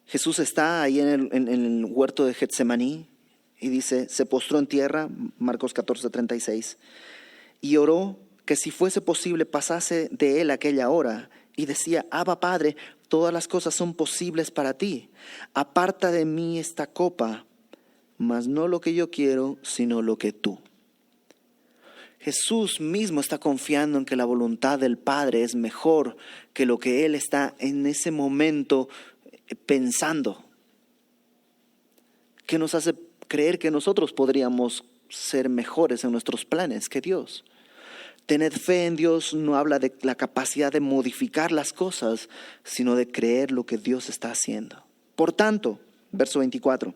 Jesús está ahí en el huerto de Getsemaní y dice, se postró en tierra, Marcos 14, 36, y oró que si fuese posible pasase de él aquella hora y decía, Abba Padre, todas las cosas son posibles para ti, aparta de mí esta copa, mas no lo que yo quiero, sino lo que tú. Jesús mismo está confiando en que la voluntad del Padre es mejor que lo que Él está en ese momento pensando. ¿Qué nos hace creer que nosotros podríamos ser mejores en nuestros planes que Dios? Tener fe en Dios no habla de la capacidad de modificar las cosas, sino de creer lo que Dios está haciendo. Por tanto, verso 24,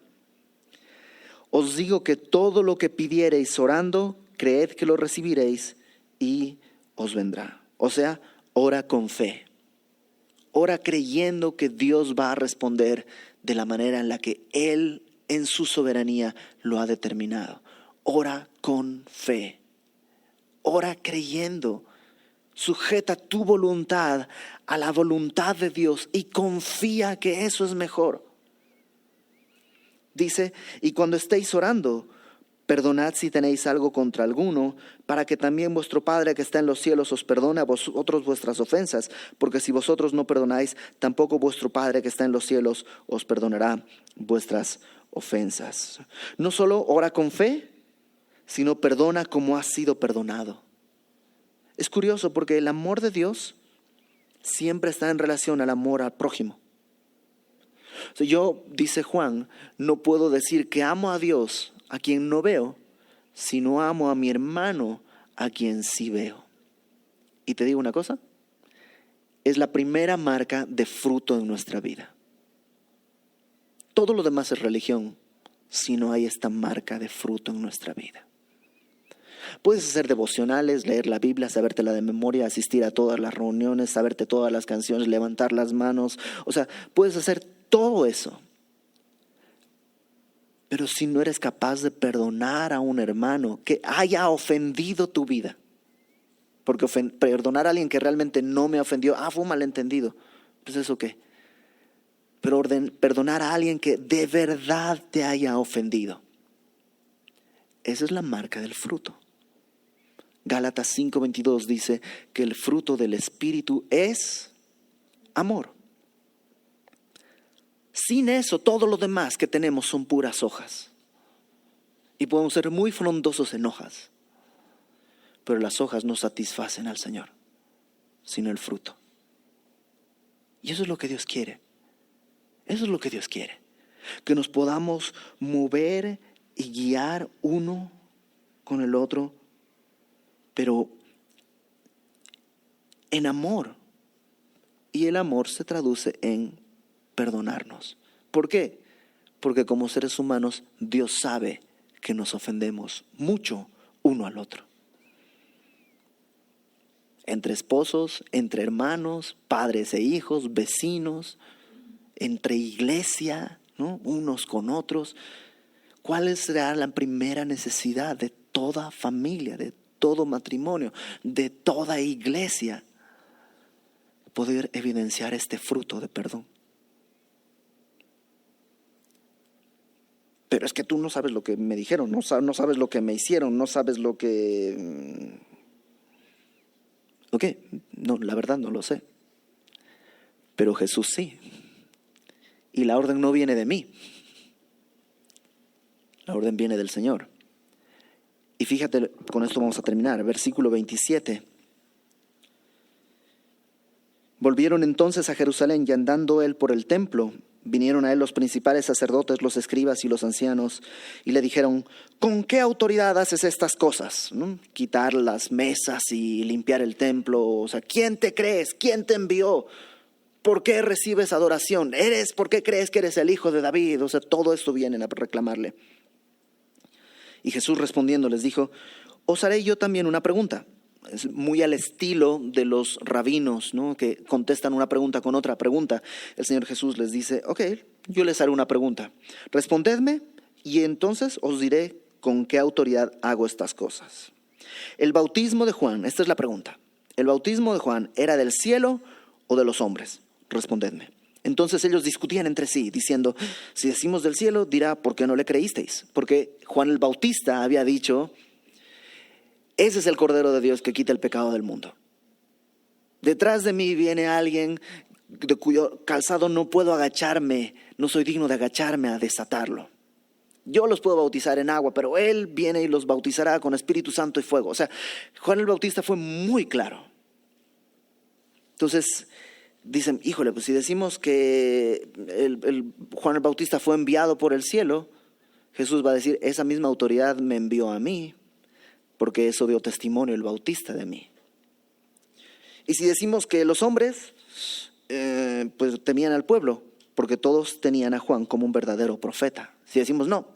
os digo que todo lo que pidiereis orando, creed que lo recibiréis y os vendrá. O sea, ora con fe. Ora creyendo que Dios va a responder de la manera en la que Él en su soberanía lo ha determinado. Ora con fe. Ora creyendo. Sujeta tu voluntad a la voluntad de Dios y confía que eso es mejor. Dice, y cuando estéis orando, perdonad si tenéis algo contra alguno, para que también vuestro Padre que está en los cielos os perdone a vosotros vuestras ofensas, porque si vosotros no perdonáis, tampoco vuestro Padre que está en los cielos os perdonará vuestras ofensas. No solo ora con fe, sino perdona como has sido perdonado. Es curioso porque el amor de Dios siempre está en relación al amor al prójimo. O sea, yo, dice Juan, no puedo decir que amo a Dios a quien no veo, si no amo a mi hermano a quien sí veo. Y te digo una cosa, es la primera marca de fruto en nuestra vida. Todo lo demás es religión, si no hay esta marca de fruto en nuestra vida. Puedes hacer devocionales, leer la Biblia, sabértela de memoria, asistir a todas las reuniones, saberte todas las canciones, levantar las manos. O sea, puedes hacer todo eso. Pero si no eres capaz de perdonar a un hermano que haya ofendido tu vida, porque perdonar a alguien que realmente no me ofendió, fue un malentendido, pues ¿eso qué? pero perdonar a alguien que de verdad te haya ofendido. Esa es la marca del fruto. Gálatas 5:22 dice que el fruto del Espíritu es amor. Sin eso, todo lo demás que tenemos son puras hojas. Y podemos ser muy frondosos en hojas. Pero las hojas no satisfacen al Señor, sino el fruto. Y eso es lo que Dios quiere. Eso es lo que Dios quiere. Que nos podamos mover y guiar uno con el otro, pero en amor. Y el amor se traduce en perdonarnos. ¿Por qué? Porque como seres humanos, Dios sabe que nos ofendemos mucho uno al otro. Entre esposos, entre hermanos, padres e hijos, vecinos, entre iglesia, ¿no? Unos con otros. ¿Cuál será la primera necesidad de toda familia, de todo matrimonio, de toda iglesia? Poder evidenciar este fruto de perdón. Pero es que tú no sabes lo que me dijeron, no sabes lo que me hicieron, no sabes lo que... Ok, no, la verdad no lo sé. Pero Jesús sí. Y la orden no viene de mí. La orden viene del Señor. Y fíjate, con esto vamos a terminar. Versículo 27. Volvieron entonces a Jerusalén y andando él por el templo, vinieron a él los principales sacerdotes, los escribas y los ancianos, y le dijeron: ¿con qué autoridad haces estas cosas? ¿No? Quitar las mesas y limpiar el templo. O sea, ¿quién te crees? ¿Quién te envió? ¿Por qué recibes adoración? ¿Por qué crees que eres el hijo de David? O sea, todo esto vienen a reclamarle. Y Jesús respondiendo les dijo: os haré yo también una pregunta. Es muy al estilo de los rabinos, ¿no? Que contestan una pregunta con otra pregunta. El Señor Jesús les dice: ok, yo les haré una pregunta. Respondedme y entonces os diré con qué autoridad hago estas cosas. El bautismo de Juan, esta es la pregunta. ¿El bautismo de Juan era del cielo o de los hombres? Respondedme. Entonces ellos discutían entre sí, diciendo: si decimos del cielo, dirá: ¿por qué no le creísteis? Porque Juan el Bautista había dicho: ese es el Cordero de Dios que quita el pecado del mundo. Detrás de mí viene alguien de cuyo calzado no puedo agacharme, no soy digno de agacharme a desatarlo. Yo los puedo bautizar en agua, pero Él viene y los bautizará con Espíritu Santo y fuego. O sea, Juan el Bautista fue muy claro. Entonces dicen: híjole, pues si decimos que Juan el Bautista fue enviado por el cielo, Jesús va a decir: esa misma autoridad me envió a mí, porque eso dio testimonio el Bautista de mí. Y si decimos que los hombres pues temían al pueblo, porque todos tenían a Juan como un verdadero profeta. Si decimos no,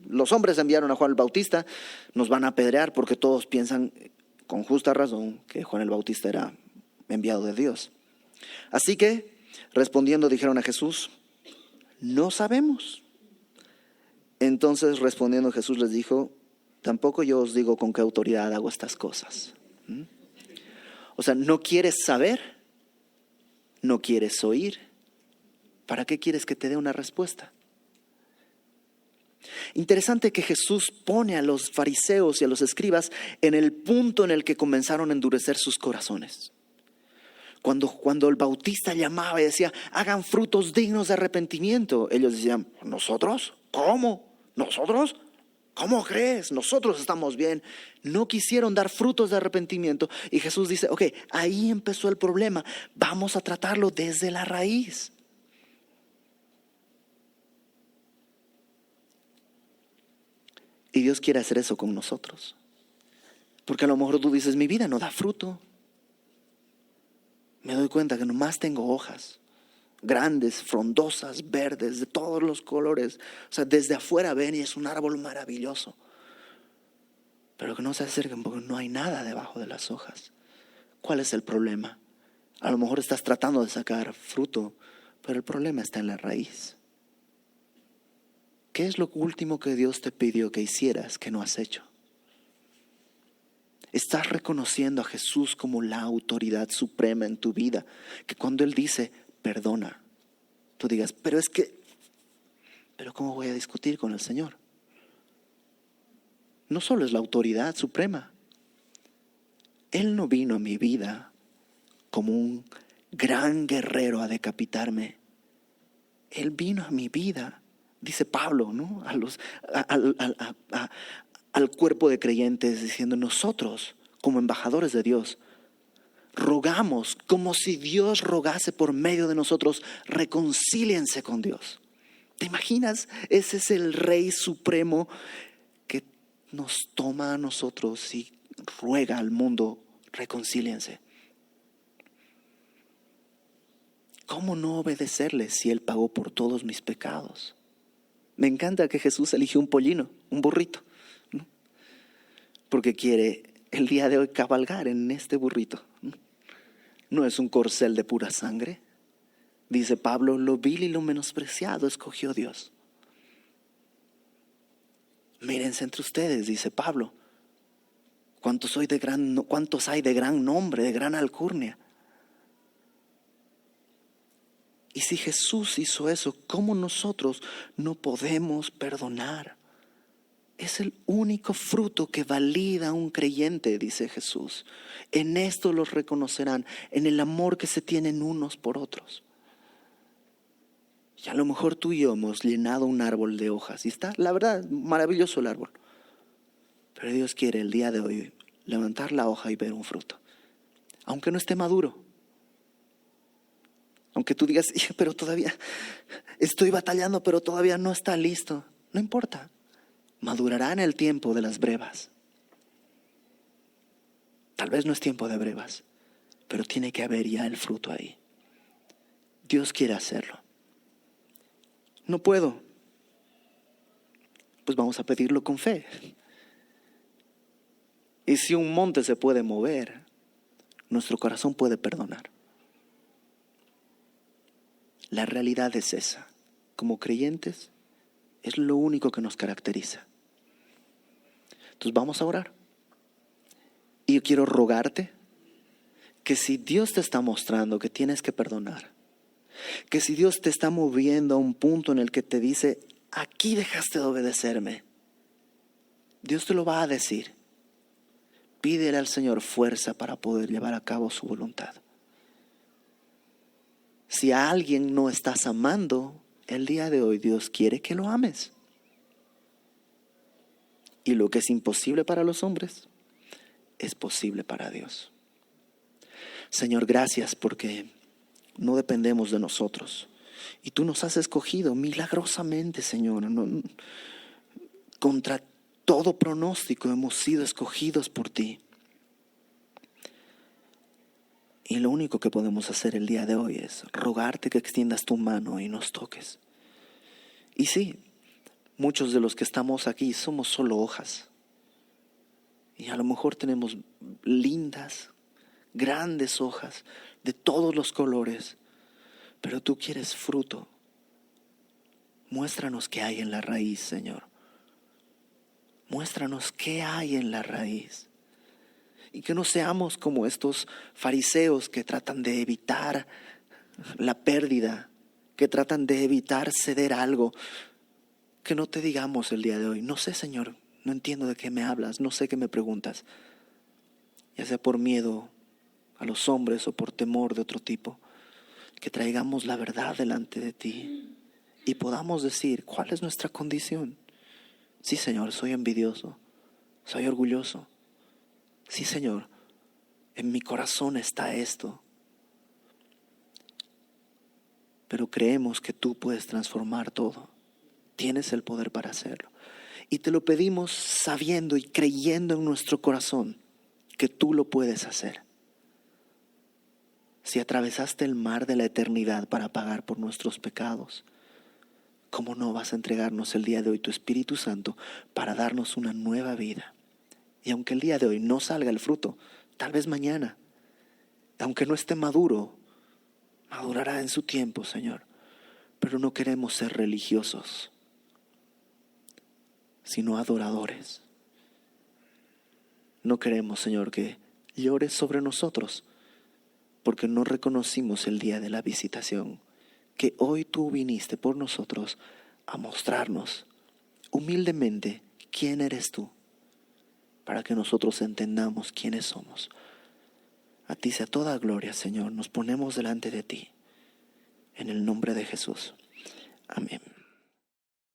los hombres enviaron a Juan el Bautista, nos van a apedrear porque todos piensan con justa razón que Juan el Bautista era enviado de Dios. Así que, respondiendo, dijeron a Jesús: no sabemos. Entonces, respondiendo, Jesús les dijo: tampoco yo os digo con qué autoridad hago estas cosas. O sea, no quieres saber, no quieres oír. ¿Para qué quieres que te dé una respuesta? Interesante que Jesús pone a los fariseos y a los escribas en el punto en el que comenzaron a endurecer sus corazones. Cuando el Bautista llamaba y decía: hagan frutos dignos de arrepentimiento, ellos decían: ¿nosotros? ¿Cómo? ¿Nosotros? ¿Cómo crees? Nosotros estamos bien. No quisieron dar frutos de arrepentimiento. Y Jesús dice: ok, ahí empezó el problema. Vamos a tratarlo desde la raíz. Y Dios quiere hacer eso con nosotros. Porque a lo mejor tú dices: mi vida no da fruto. Me doy cuenta que nomás tengo hojas grandes, frondosas, verdes, de todos los colores. O sea, desde afuera ven y es un árbol maravilloso. Pero que no se acerquen porque no hay nada debajo de las hojas. ¿Cuál es el problema? A lo mejor estás tratando de sacar fruto, pero el problema está en la raíz. ¿Qué es lo último que Dios te pidió que hicieras que no has hecho? Estás reconociendo a Jesús como la autoridad suprema en tu vida, que cuando Él dice: perdona, tú digas, pero ¿cómo voy a discutir con el Señor? No solo es la autoridad suprema. Él no vino a mi vida como un gran guerrero a decapitarme. Él vino a mi vida, dice Pablo, ¿no? Al cuerpo de creyentes, diciendo, nosotros, como embajadores de Dios, rogamos como si Dios rogase por medio de nosotros, reconcíliense con Dios. ¿Te imaginas? Ese es el Rey Supremo que nos toma a nosotros y ruega al mundo, reconcíliense. ¿Cómo no obedecerle si Él pagó por todos mis pecados? Me encanta que Jesús eligió un pollino, un burrito, ¿no? Porque quiere el día de hoy cabalgar en este burrito. No es un corcel de pura sangre. Dice Pablo, lo vil y lo menospreciado escogió Dios. Mírense entre ustedes, dice Pablo. ¿Cuántos hay de gran nombre, de gran alcurnia? Y si Jesús hizo eso, ¿cómo nosotros no podemos perdonar? Es el único fruto que valida a un creyente, dice Jesús. En esto los reconocerán, en el amor que se tienen unos por otros. Y a lo mejor tú y yo hemos llenado un árbol de hojas. Y está, la verdad, maravilloso el árbol. Pero Dios quiere el día de hoy levantar la hoja y ver un fruto. Aunque no esté maduro. Aunque tú digas, pero todavía estoy batallando, pero todavía no está listo. No importa. Madurará en el tiempo de las brevas. Tal vez no es tiempo de brevas, pero tiene que haber ya el fruto ahí. Dios quiere hacerlo. No puedo. Pues vamos a pedirlo con fe. Y si un monte se puede mover, nuestro corazón puede perdonar. La realidad es esa. Como creyentes, es lo único que nos caracteriza. Entonces vamos a orar. Y yo quiero rogarte que si Dios te está mostrando que tienes que perdonar, que si Dios te está moviendo a un punto en el que te dice, aquí dejaste de obedecerme, Dios te lo va a decir. Pídele al Señor fuerza para poder llevar a cabo su voluntad. Si a alguien no estás amando, el día de hoy Dios quiere que lo ames. Y lo que es imposible para los hombres, es posible para Dios. Señor, gracias porque no dependemos de nosotros. Y tú nos has escogido milagrosamente, Señor. Contra todo pronóstico hemos sido escogidos por ti. Y lo único que podemos hacer el día de hoy es rogarte que extiendas tu mano y nos toques. Y sí, muchos de los que estamos aquí somos solo hojas. Y a lo mejor tenemos lindas, grandes hojas de todos los colores. Pero tú quieres fruto. Muéstranos qué hay en la raíz, Señor. Muéstranos qué hay en la raíz. Y que no seamos como estos fariseos que tratan de evitar la pérdida, que tratan de evitar ceder algo. Que no te digamos el día de hoy, no sé, Señor, no entiendo de qué me hablas, no sé qué me preguntas. Ya sea por miedo a los hombres o por temor de otro tipo. Que traigamos la verdad delante de ti y podamos decir cuál es nuestra condición. Sí, Señor, soy envidioso, soy orgulloso. Sí, Señor, en mi corazón está esto. Pero creemos que tú puedes transformar todo. Tienes el poder para hacerlo. Y te lo pedimos sabiendo y creyendo en nuestro corazón que tú lo puedes hacer. Si atravesaste el mar de la eternidad para pagar por nuestros pecados, ¿cómo no vas a entregarnos el día de hoy tu Espíritu Santo para darnos una nueva vida? Y aunque el día de hoy no salga el fruto, tal vez mañana, aunque no esté maduro, madurará en su tiempo, Señor. Pero no queremos ser religiosos, sino adoradores. No queremos, Señor, que llores sobre nosotros, porque no reconocimos el día de la visitación que hoy tú viniste por nosotros a mostrarnos humildemente quién eres tú, para que nosotros entendamos quiénes somos. A ti sea toda gloria, Señor. Nos ponemos delante de ti. En el nombre de Jesús. Amén.